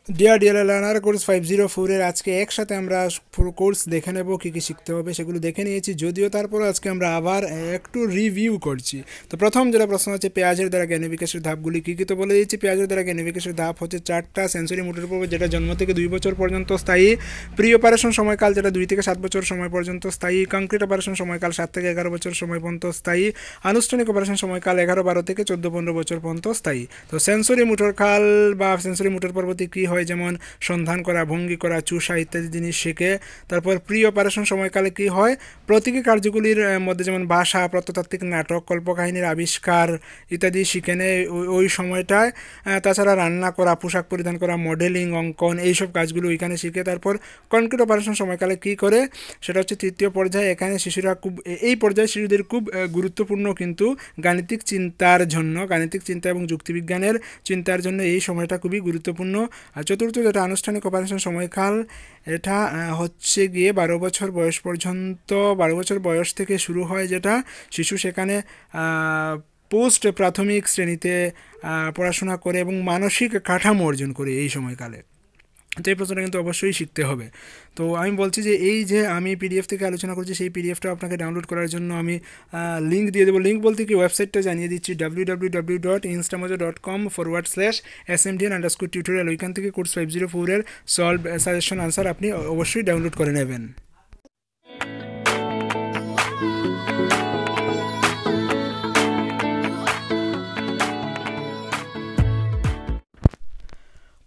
Deer learner course 504 এর আজকে একসাথে আমরা পুরো কোর্স দেখে নেব, কী কী শিখতে হবে সেগুলো দেখে নিয়েছি, যদিও তারপর আজকে আমরা আবার একটু রিভিউ করছি। তো প্রথম যেটা প্রশ্ন হচ্ছে পেঁয়াজের দ্বারা জ্ঞান বিকাশের ধাপগুলি কী কী। তো বলে দিচ্ছি, পেঁয়াজের দ্বারা জ্ঞান বিকাশের ধাপ হচ্ছে 4টা। সেন্সরি মোটর পর্ব, যেটা জন্ম থেকে 2 বছর পর্যন্ত স্থায়ী। প্রি অপারেশন সময়কাল, যেটা 2 থেকে 7 বছর সময় পর্যন্ত স্থায়ী। কংক্রিট অপারেশন সময়কাল 7 থেকে 11 বছর সময় পর্যন্ত স্থায়ী। আনুষ্ঠানিক অপারেশন সময়কাল 11-12 থেকে 14-15 বছর পর্যন্ত স্থায়ী। তো সেন্সরি মোটর কাল বা সেন্সরি মোটর পর্বতে কী হয়, যেমন সন্ধান করা, ভঙ্গি করা, চুষা ইত্যাদি জিনিস শেখে। তারপর প্রি অপারেশন সময়কালে কী হয়, প্রতীকী কার্যগুলির মধ্যে যেমন ভাষা, প্রত্নতাত্ত্বিক নাটক, কল্পকাহিনীর আবিষ্কার ইত্যাদি শিখে নেয় ওই সময়টায়। তাছাড়া রান্না করা, পোশাক পরিধান করা, মডেলিং, অঙ্কন, এইসব কাজগুলো ওইখানে শিখে। তারপর কনক্রিট অপারেশন সময়কালে কী করে, সেটা হচ্ছে 3য় পর্যায়ে। এখানে শিশুরা এই পর্যায়ে শিশুদের খুব গুরুত্বপূর্ণ কিন্তু গাণিতিক চিন্তার জন্য, গাণিতিক চিন্তা এবং যুক্তিবিজ্ঞানের চিন্তার জন্য এই সময়টা খুবই গুরুত্বপূর্ণ। আর 4র্থ যেটা আনুষ্ঠানিক অপারেশন সময়কাল, এটা হচ্ছে গিয়ে 12 বছর বয়স পর্যন্ত। 12 বছর বয়স থেকে শুরু হয়, যেটা শিশু সেখানে পোস্ট প্রাথমিক শ্রেণীতে পড়াশোনা করে এবং মানসিক কাঠামো অর্জন করে এই সময়কালে। তো এই প্রশ্নটা কিন্তু অবশ্যই শিখতে হবে। তো আমি বলছি যে এই যে আমি পিডিএফ থেকে আলোচনা করছি, সেই পিডিএফটা আপনাকে ডাউনলোড করার জন্য আমি লিঙ্ক দিয়ে দেবো। লিঙ্ক বলতে কি, ওয়েবসাইটটা জানিয়ে দিচ্ছি, www.instamojo.com/smdn_tutorial। ওইখান থেকে কোর্স 504 এর সলভ, সাজেশন, আনসার আপনি অবশ্যই ডাউনলোড করে নেবেন।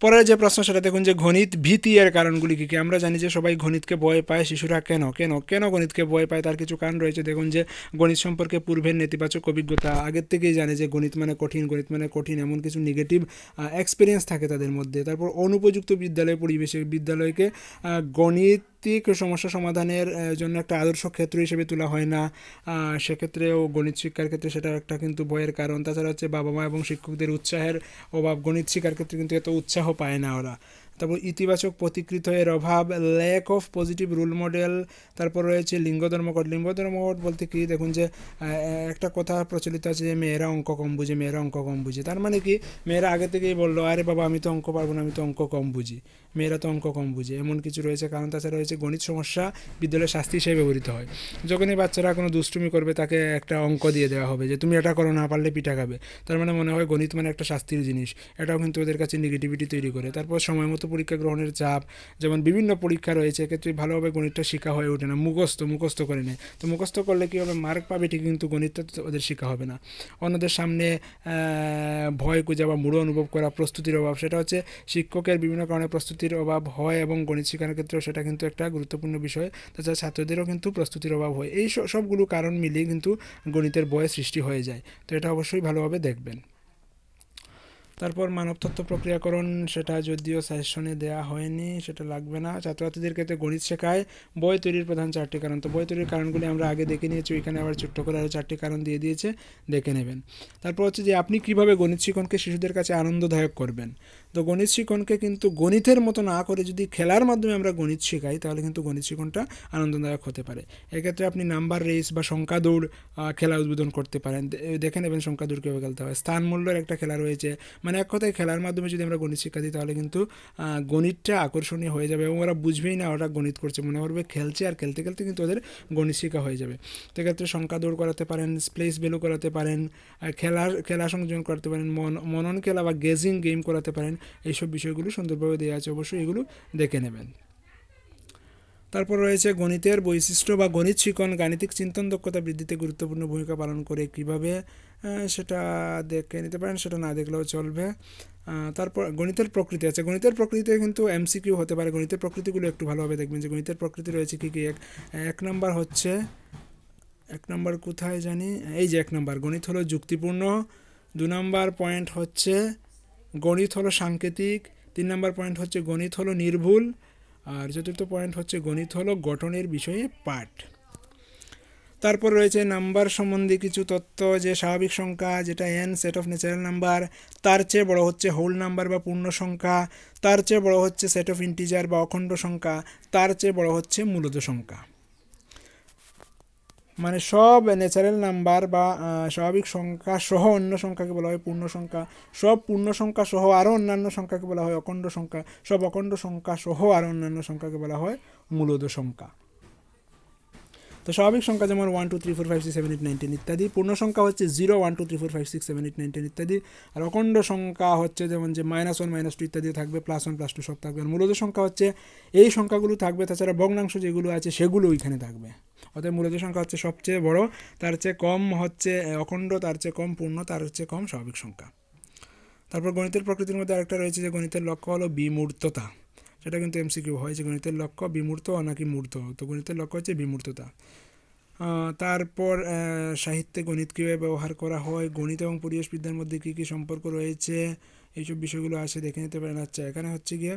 পরের যে প্রশ্ন সেটা দেখুন যে গণিত ভীতি এর কারণগুলি কী কী। আমরা জানি যে সবাই গণিতকে ভয় পায়, শিশুরা কেন কেন কেন গণিতকে ভয় পায়, তার কিছু কারণ রয়েছে। দেখুন যে গণিত সম্পর্কে পূর্বের নেতিবাচক অভিজ্ঞতা, আগের থেকেই জানে যে গণিত মানে কঠিন, এমন কিছু নেগেটিভ এক্সপিরিয়েন্স থাকে তাদের মধ্যে। তারপর অনুপযুক্ত বিদ্যালয় পরিবেশে বিদ্যালয়কে গণিতিক সমস্যা সমাধানের জন্য একটা আদর্শ ক্ষেত্র হিসেবে তোলা হয় না, সেক্ষেত্রেও গণিত শিক্ষার ক্ষেত্রে সেটা একটা কিন্তু ভয়ের কারণ। তাছাড়া হচ্ছে বাবা মা এবং শিক্ষকদের উৎসাহের অভাব, গণিত শিক্ষার ক্ষেত্রে কিন্তু এত উৎসাহ পায় না ওরা। তারপর ইতিবাচক প্রতিকৃত এর অভাব, lack of positive role model. তারপর রয়েছে লিঙ্গ ধর্মঘট বলতে কি, দেখুন যে একটা কথা প্রচলিত আছে যে মেয়েরা অঙ্ক কম বুঝে। তার মানে কি, মেয়েরা আগে থেকেই বললো, আরে বাবা আমি তো অঙ্ক পারবো না, আমি তো অঙ্ক কম বুঝি, মেয়েরা তো অঙ্ক কম বুঝে, এমন কিছু রয়েছে কারণ। তাছাড়া রয়েছে গণিত সমস্যা বিদ্যালয়ের শাস্তি হিসেবে ব্যবহৃত হয়। যখনই বাচ্চারা কোনো দুষ্টুমি করবে, তাকে একটা অঙ্ক দিয়ে দেওয়া হবে যে তুমি এটা করো, না পারলে পিঠা খাবে। তার মানে মনে হয় গণিত মানে একটা শাস্তির জিনিস। এটাও কিন্তু ওদের কাছে নেগেটিভিটি তৈরি করে। তারপর সময় মতো পরীক্ষা গ্রহণের চাপ, যেমন বিভিন্ন পরীক্ষা রয়েছে, এক্ষেত্রে ভালোভাবে গণিতটা শেখা হয়ে ওঠে না, মুখস্থ করে নেয়। তো মুখস্থ করলে কী হবে, মার্ক পাবে ঠিক, কিন্তু গণিতটা ওদের শেখা হবে না। অন্যদের সামনে ভয় খুঁজে বা মূঢ় অনুভব করা, প্রস্তুতির অভাব, সেটা হচ্ছে শিক্ষকের বিভিন্ন কারণে প্রস্তুতির অভাব হয় এবং গণিত শেখানোর ক্ষেত্রেও সেটা কিন্তু একটা গুরুত্বপূর্ণ বিষয়। তাছাড়া ছাত্রদেরও কিন্তু প্রস্তুতির অভাব হয়। এই সবগুলো কারণ মিলিয়ে কিন্তু গণিতের ভয়ের সৃষ্টি হয়ে যায়। তো এটা অবশ্যই ভালোভাবে দেখবেন। তারপর মানবতত্ত্ব প্রক্রিয়াকরণ, সেটা যদিও সাজেশনে দেওয়া হয়নি, সেটা লাগবে না। ছাত্রছাত্রীদের ক্ষেত্রে গণিত শেখায় বই তৈরির প্রধান 4টি কারণ। তো বই তৈরির কারণগুলি আমরা আগে দেখে নিয়েছি, ওইখানে আবার ছোট্ট করে আরও 4টি কারণ দিয়ে দিয়েছে, দেখে নেবেন। তারপর হচ্ছে যে আপনি কীভাবে গণিত শিক্ষণকে শিশুদের কাছে আনন্দদায়ক করবেন। তো গণিত শিক্ষণকে কিন্তু গণিতের মতো না করে যদি খেলার মাধ্যমে আমরা গণিত শেখাই, তাহলে কিন্তু গণিত শিক্ষণটা আনন্দদায়ক হতে পারে। এক্ষেত্রে আপনি নাম্বার রেস বা সংখ্যা দৌড় খেলা উদ্বোধন করতে পারেন, দেখে নেবেন সংখ্যা দৌড় কীভাবে খেলতে হয়। স্থান মূল্যের একটা খেলা রয়েছে, মানে এক কথায় খেলার মাধ্যমে যদি আমরা গণিত শিক্ষা দিই, তাহলে কিন্তু গণিতটা আকর্ষণীয় হয়ে যাবে এবং ওরা বুঝবেই না ওরা গণিত করছে, মনে করবে খেলছে, আর খেলতে খেলতে কিন্তু ওদের গণিত শিক্ষা হয়ে যাবে। তো এক্ষেত্রে সংখ্যা দৌড় করাতে পারেন, প্লেস ভ্যালু করাতে পারেন, খেলা সংযোজন করতে পারেন, মনন খেলা বা গেজিং গেম করাতে পারেন। এইসব বিষয়গুলো সুন্দরভাবে দেওয়া আছে, অবশ্যই এগুলো দেখে নেবেন। তারপর রয়েছে গণিতের বৈশিষ্ট্য বা গণিত শিক্ষণ গাণিতিক চিন্তন দক্ষতা বৃদ্ধিতে গুরুত্বপূর্ণ ভূমিকা পালন করে কীভাবে, সেটা দেখে নিতে পারেন, সেটা না দেখলেও চলবে। তারপর গণিতের প্রকৃতি আছে, গণিতের প্রকৃতিতে কিন্তু এমসিকিউ হতে পারে। গণিতের প্রকৃতিগুলো একটু ভালোভাবে দেখবেন যে গণিতের প্রকৃতি রয়েছে কী কী। এক নম্বর কোথায় জানি, এই যে 1 নম্বর গণিত হলো যুক্তিপূর্ণ, 2 নম্বর পয়েন্ট হচ্ছে গণিত হলো সাংকেতিক, 3 নম্বর পয়েন্ট হচ্ছে গণিত হলো নির্ভুল, আর 4র্থ পয়েন্ট হচ্ছে গণিত হলো গঠনের বিষয়ে পাঠ। তারপর রয়েছে নাম্বার সম্বন্ধে কিছু তথ্য, যে স্বাভাবিক সংখ্যা যেটা n set of natural number, তার চেয়ে বড় হচ্ছে হোল নাম্বার বা পূর্ণ সংখ্যা, তার চেয়ে বড় হচ্ছে সেট অফ ইন্টিজার বা অখণ্ড সংখ্যা, তার চেয়ে বড় হচ্ছে মূলদ সংখ্যা। মানে সব ন্যাচারাল নাম্বার বা স্বাভাবিক সংখ্যা সহ অন্য সংখ্যাকে বলা হয় পূর্ণ সংখ্যা, সব পূর্ণ সংখ্যা সহ আরও অন্যান্য সংখ্যাকে বলা হয় অখণ্ড সংখ্যা, সব অখণ্ড সংখ্যা সহ আরও অন্যান্য সংখ্যাকে বলা হয় মূলদ সংখ্যা। তো স্বাভাবিক সংখ্যা যেমন 1 2 3 4 5 6 7 8 9 10 ইত্যাদি, পূর্ণ সংখ্যা হচ্ছে 0 1 2 3 4 5 6 7 8 9 10 ইত্যাদি, আর অখণ্ড সংখ্যা হচ্ছে যেমন যে -1 -2 ইত্যাদি থাকবে, +1 +2 সব থাকবে। আর মূলদ সংখ্যা হচ্ছে এই সংখ্যাগুলো থাকবে, তাছাড়া ভগ্নাংশ যেগুলো আছে সেগুলো ওইখানে থাকবে। অর্থাৎ মূলদ সংখ্যা হচ্ছে সবচেয়ে বড়, তার চেয়ে কম হচ্ছে অখণ্ড, তার চেয়ে কম পূর্ণ, তার চেয়ে কম স্বাভাবিক সংখ্যা। তারপর গণিতের প্রকৃতির মধ্যে আরেকটা রয়েছে যে গণিতের লক্ষ্য হলো বিমূর্ততা। সেটা কিন্তু এমসিকিউ হয় যে গণিতের লক্ষ্য বিমূর্ত নাকি মূর্ত, তো গণিতের লক্ষ্য হচ্ছে বিমূর্ততা। তারপর সাহিত্যে গণিত কীভাবে ব্যবহার করা হয়, গণিত এবং পরিবেশবিদ্যার মধ্যে কী কী সম্পর্ক রয়েছে, এইসব বিষয়গুলো আছে দেখে নিতে পারেন। আচ্ছা, এখানে হচ্ছে গিয়ে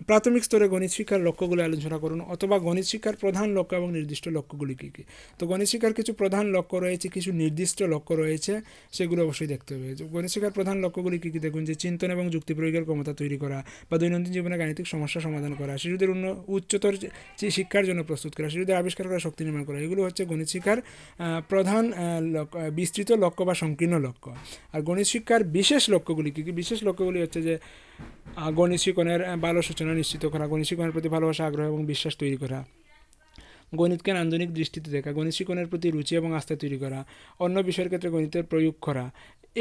প্রাথমিক স্তরে গণিত শিক্ষার লক্ষ্যগুলো আলোচনা করুন, অথবা গণিত শিক্ষার প্রধান লক্ষ্য এবং নির্দিষ্ট লক্ষ্যগুলি কী কী। তো গণিত শিক্ষার কিছু প্রধান লক্ষ্য রয়েছে, কিছু নির্দিষ্ট লক্ষ্য রয়েছে, সেগুলো অবশ্যই দেখতে হবে। গণিত শিক্ষার প্রধান লক্ষ্যগুলি কী কী দেখুন, যে চিন্তন এবং যুক্তি প্রয়োগের ক্ষমতা তৈরি করা বা দৈনন্দিন জীবনে গাণিতিক সমস্যা সমাধান করা, শিশুদের উচ্চতর শিক্ষার জন্য প্রস্তুত করা, শিশুদের আবিষ্কার করা, শক্তি নির্মাণ করা, এগুলো হচ্ছে গণিত শিক্ষার প্রধান বিস্তৃত লক্ষ্য বা সংকীর্ণ লক্ষ্য। আর গণিত শিক্ষার বিশেষ লক্ষ্যগুলি কী কী, বিশেষ লক্ষ্যগুলি হচ্ছে যে গণিত শিক্ষণের ভালো সূচনা নিশ্চিত করা, গণিত শিক্ষণের প্রতি ভালোবাসা, আগ্রহ এবং বিশ্বাস তৈরি করা, গণিতকে নান্দনিক দৃষ্টিতে দেখা, গণিত শিক্ষণের প্রতি রুচি এবং আস্থা তৈরি করা, অন্য বিষয়ের ক্ষেত্রে গণিতের প্রয়োগ করা,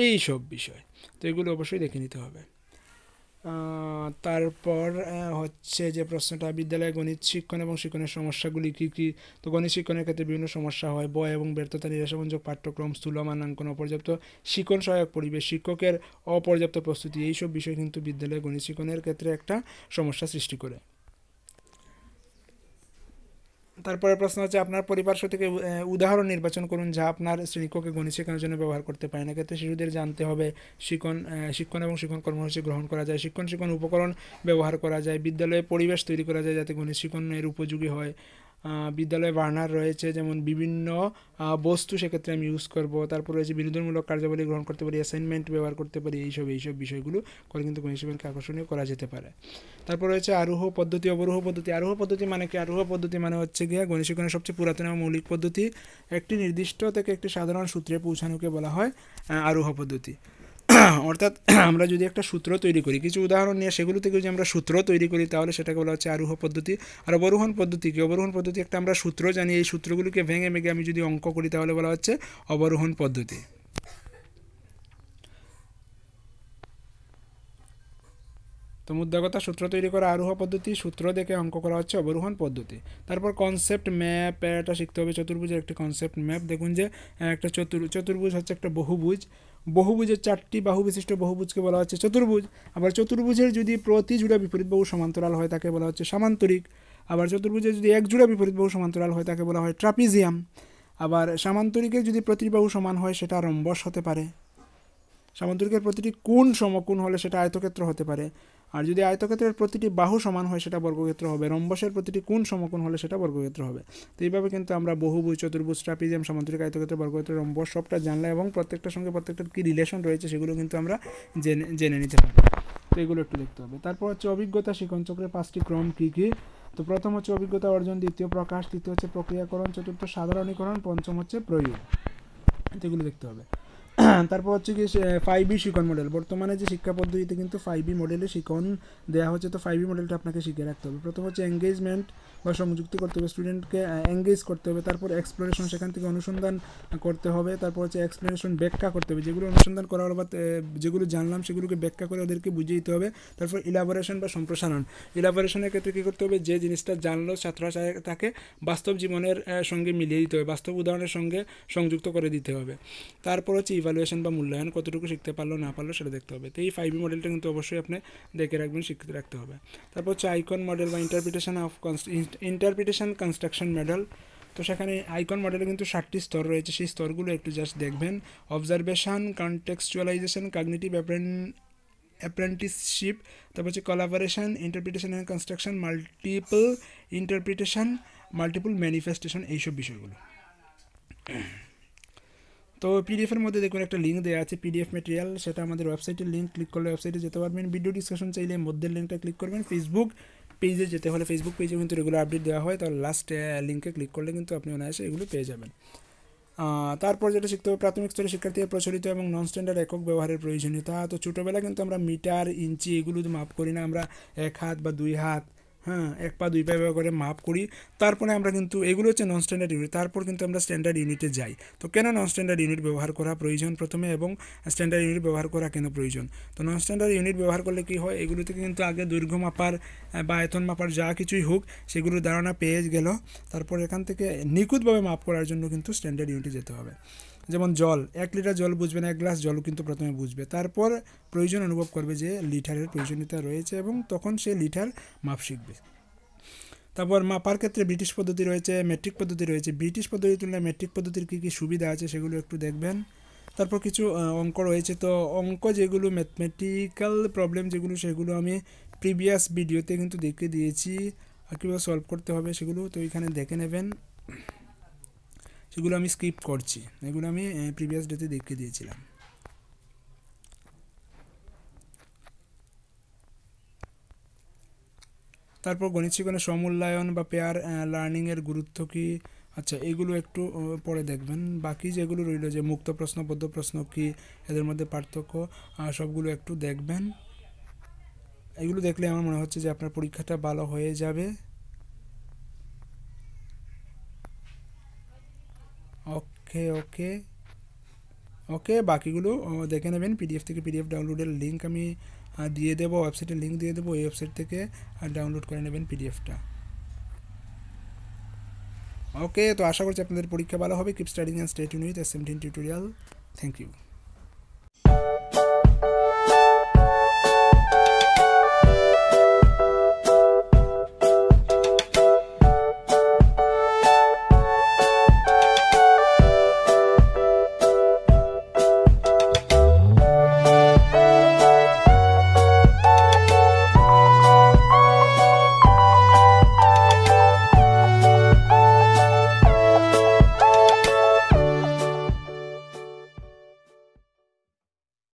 এই সব বিষয়। তো এগুলো অবশ্যই দেখে নিতে হবে। তারপর হচ্ছে যে প্রশ্নটা, বিদ্যালয়ে গণিত শিক্ষণ এবং শিক্ষণের সমস্যাগুলি কী কী। তো গণিত শিক্ষণের ক্ষেত্রে বিভিন্ন সমস্যা হয়, ভয় এবং ব্যর্থতা, নিরাশাবঞ্জক পাঠ্যক্রম, স্থূল মানাঙ্কন, অপর্যাপ্ত শিক্ষণ সহায়ক পরিবেশ, শিক্ষকের অপর্যাপ্ত প্রস্তুতি, এইসব বিষয় কিন্তু বিদ্যালয়ে গণিত শিক্ষণের ক্ষেত্রে একটা সমস্যা সৃষ্টি করে। তারপরে প্রশ্ন হচ্ছে, আপনার পরিপার্শ্ব থেকে উদাহরণ নির্বাচন করুন যা আপনার শ্রেণীকক্ষে গণিত শেখানোর জন্য ব্যবহার করতে পারেন। এক্ষেত্রে শিশুদের জানতে হবে শিক্ষণ এবং শিক্ষণ কর্মসূচি গ্রহণ করা যায়, শিক্ষণ উপকরণ ব্যবহার করা যায়, বিদ্যালয়ে পরিবেশ তৈরি করা যায় যাতে গণিত শিক্ষণের উপযোগী হয়, বিদ্যালয়ে বার্নার রয়েছে যেমন বিভিন্ন বস্তু, সেক্ষেত্রে আমি ইউজ করব। তারপর রয়েছে বিনোদনমূলক কার্যাবলী গ্রহণ করতে পারি, অ্যাসাইনমেন্ট ব্যবহার করতে পারি, এইসব বিষয়গুলো করে কিন্তু গণিত শিক্ষণকে আকর্ষণীয় করা যেতে পারে। তারপর রয়েছে আরোহ পদ্ধতি, অবরোহ পদ্ধতি। আরোহ পদ্ধতি মানে কি? আরোহ পদ্ধতি মানে হচ্ছে গিয়ে গণিত শিক্ষণের সবচেয়ে পুরাতন এবং মৌলিক পদ্ধতি, একটি নির্দিষ্ট থেকে একটি সাধারণ সূত্রে পৌঁছানোকে বলা হয় আরোহ পদ্ধতি। অর্থাৎ আমরা যদি একটা সূত্র তৈরি করি, কিছু উদাহরণ নিয়ে সেগুলো থেকে যদি আমরা সূত্র তৈরি করি, তাহলে সেটাকে বলা হচ্ছে আরোহ পদ্ধতি। আর অবরোহণ পদ্ধতি কি? অবরোহণ পদ্ধতি একটা আমরা সূত্র জানি, এই সূত্রগুলিকে ভেঙে ভেঙে আমি যদি অঙ্ক করি তাহলে বলা হচ্ছে অবরোহণ পদ্ধতি। তো মুদ্রা কথা, সূত্র তৈরি করা আরোহ পদ্ধতি, সূত্র দেখে অঙ্ক করা হচ্ছে অবরোহণ পদ্ধতি। তারপর কনসেপ্ট ম্যাপ, এটা শিখতে হবে, চতুর্ভুজের একটি কনসেপ্ট ম্যাপ। দেখুন যে একটা চতুর্ভুজ হচ্ছে একটা বহুভুজ, বহুভুজের 4টি বাহু বিশিষ্ট বহুভুজকে বলা হচ্ছে চতুর্ভুজ। আবার চতুর্ভুজের যদি প্রতি জোড়া বিপরীত বাহু সমান্তরাল হয় তাকে বলা হচ্ছে সামান্তরিক। আবার চতুর্ভুজের যদি এক জোড়া বিপরীত বাহু সমান্তরাল হয় তাকে বলা হয় ট্রাপিজিয়াম। আবার সামান্তরিকের যদি প্রতিটি বাহু সমান হয় সেটা রম্বস হতে পারে। সামান্তরিকের প্রতিটি কোণ সমকোণ হলে সেটা আয়তক্ষেত্র হতে পারে। আর যদি আয়তক্ষেত্রের প্রতিটি বাহু সমান হয় সেটা বর্গক্ষেত্র হবে। রম্বসের প্রতিটি কোণ সমকোণ হলে সেটা বর্গক্ষেত্র হবে। তো এইভাবে কিন্তু আমরা বহুভুজ, চতুর্ভুজ, ট্রাপিজিয়াম, সামান্তরিক, আয়তক্ষেত্র, বর্গক্ষেত্র, রম্বস সবটা জানলে এবং প্রত্যেকটার সঙ্গে প্রত্যেকটার কী রিলেশন রয়েছে সেগুলো কিন্তু আমরা জেনে নিতে পারি। তো এগুলো একটু দেখতে হবে। তারপর হচ্ছে অভিজ্ঞতা শিখন চক্রের 5টি ক্রম কী কী। তো প্রথম হচ্ছে অভিজ্ঞতা অর্জন, দ্বিতীয় প্রকাশ, তৃতীয় হচ্ছে প্রক্রিয়াকরণ, চতুর্থ সাধারণীকরণ, পঞ্চম হচ্ছে প্রয়োগ। এগুলো দেখতে হবে। তারপর হচ্ছে কি 5B শিখন মডেল। বর্তমানে যে শিক্ষা পদ্ধতিতে কিন্তু 5B মডেলে শিখন দেওয়া হচ্ছে, তো 5B মডেলটা আপনাকে শিখে রাখতে হবে। প্রথম হচ্ছে এঙ্গেজমেন্ট বা সংযুক্তি করতে হবে, স্টুডেন্টকে এঙ্গেজ করতে হবে। তারপর এক্সপ্লোরেশন, সেখান থেকে অনুসন্ধান করতে হবে। তারপর হচ্ছে এক্সপ্লেনেশন, ব্যাখ্যা করতে হবে, যেগুলো অনুসন্ধান করা হলো বা যেগুলো জানলাম সেগুলোকে ব্যাখ্যা করে ওদেরকে বুঝিয়ে দিতে হবে। তারপর ইলাবোরেশন বা সম্প্রসারণ। ইলাবোরেশনের ক্ষেত্রে কী করতে হবে, যে জিনিসটা জানলো ছাত্ররা তাকে বাস্তব জীবনের সঙ্গে মিলিয়ে দিতে হবে, বাস্তব উদাহরণের সঙ্গে সংযুক্ত করে দিতে হবে। তারপর হচ্ছে ইভ্যালুয়েশন বা মূল্যায়ন, কতটুকু শিখতে পারলো না পারলো সেটা দেখতে হবে। তো এই 5B মডেলটা কিন্তু অবশ্যই আপনি দেখে রাখবেন, শিখতে রাখতে হবে। তারপর হচ্ছে আইকন মডেল বা ইন্টারপ্রিটেশন কনস্ট্রাকশন মডেল। তো সেখানে আইকন মডেলে কিন্তু 7টি স্তর রয়েছে, সেই স্তরগুলো একটু জাস্ট দেখবেন। অবজারভেশন, কনটেক্সচুয়ালাইজেশন, কগনিটিভ অ্যাপ্রেন্টিসশিপ, তারপর হচ্ছে collaboration, interpretation and construction, multiple interpretation, multiple manifestation, এইসব বিষয়গুলো। তো পিডিএফের মধ্যে দেখুন একটা লিঙ্ক দেওয়া আছে, পিডিএফ ম্যাটেরিয়াল, সেটা আমাদের ওয়েবসাইটের লিঙ্ক, ক্লিক করলে ওয়েবসাইটে যেতে পারবেন। ভিডিও ডিসকাশন চাইলে মধ্যের লিঙ্কটা ক্লিক করবেন। ফেসবুক পেজে যেতে হলে ফেসবুক পেজে কিন্তু রেগুলার আপডেট দেওয়া হয়, তাহলে লাস্ট লিঙ্কে ক্লিক করলে কিন্তু আপনি অনায়াসে এগুলো পেয়ে যাবেন। তারপর যেটা শিখতে হবে, প্রাথমিক স্তরের শিক্ষার্থীদের প্রচলিত এবং নন স্ট্যান্ডার্ড একক ব্যবহারের প্রয়োজনীয়তা। তো ছোটোবেলায় কিন্তু আমরা মিটার, ইঞ্চি এগুলো মাপ করি না, আমরা 1 হাত বা 2 হাত, হ্যাঁ 1 পা 2 পা ব্যবহার করে মাপ করি। তারপরে আমরা কিন্তু এগুলো হচ্ছে নন স্ট্যান্ডার্ড ইউনিট, তারপর কিন্তু আমরা স্ট্যান্ডার্ড ইউনিটে যাই। তো কেন নন স্ট্যান্ডার্ড ইউনিট ব্যবহার করা প্রয়োজন প্রথমে, এবং স্ট্যান্ডার্ড ইউনিট ব্যবহার করা কেন প্রয়োজন? তো নন স্ট্যান্ডার্ড ইউনিট ব্যবহার করলে কী হয়, এগুলো থেকে কিন্তু আগে দৈর্ঘ্য মাপার বা আয়তন মাপার যা কিছুই হোক সেগুলোর ধারণা পেয়ে গেল। তারপর এখান থেকে নিখুঁতভাবে মাপ করার জন্য কিন্তু স্ট্যান্ডার্ড ইউনিটে যেতে হবে। যেমন জল, 1 লিটার জল বুঝবে না, 1 গ্লাস জলও কিন্তু প্রথমে বুঝবে, তারপর প্রয়োজন অনুভব করবে যে লিটারের প্রয়োজনীয়তা রয়েছে এবং তখন সে লিটার মাপ শিখবে। তারপর মাপার ক্ষেত্রে ব্রিটিশ পদ্ধতি রয়েছে, মেট্রিক পদ্ধতি রয়েছে। ব্রিটিশ পদ্ধতির তুলনায় মেট্রিক পদ্ধতির কী কী সুবিধা আছে সেগুলো একটু দেখবেন। তারপর কিছু অঙ্ক রয়েছে, তো অঙ্ক যেগুলো ম্যাথমেটিক্যাল প্রবলেম যেগুলো সেগুলো আমি প্রিভিয়াস ভিডিওতে কিন্তু দেখে দিয়েছি, কীভাবে সলভ করতে হবে সেগুলো তো এখানে দেখে নেবেন। সেগুলো আমি স্কিপ করছি, এগুলো আমি প্রিভিয়াস ডেতে দেখে দিয়েছিলাম। তারপর গণিত শিক্ষণের সমূল্যায়ন বা পেয়ার লার্নিংয়ের গুরুত্ব কী, আচ্ছা এগুলো একটু পরে দেখবেন। বাকি যেগুলো রইল যে মুক্ত প্রশ্ন, বদ্ধ প্রশ্ন কী, এদের মধ্যে পার্থক্য, সবগুলো একটু দেখবেন। এগুলো দেখলে আমার মনে হচ্ছে যে আপনার পরীক্ষাটা ভালো হয়ে যাবে। ওকে ওকে ওকে, বাকিগুলো দেখে নেবেন। পিডিএফ থেকে পিডিএফ ডাউনলোডের লিঙ্ক আমি দিয়ে দেবো, ওয়েবসাইটের লিঙ্ক দিয়ে দেবো, এই ওয়েবসাইট থেকে ডাউনলোড করে নেবেন পিডিএফটা। ওকে, তো আশা করছি আপনাদের পরীক্ষা ভালো হবে। Keep studying and stay tuned with SMDN tutorial. Thank you.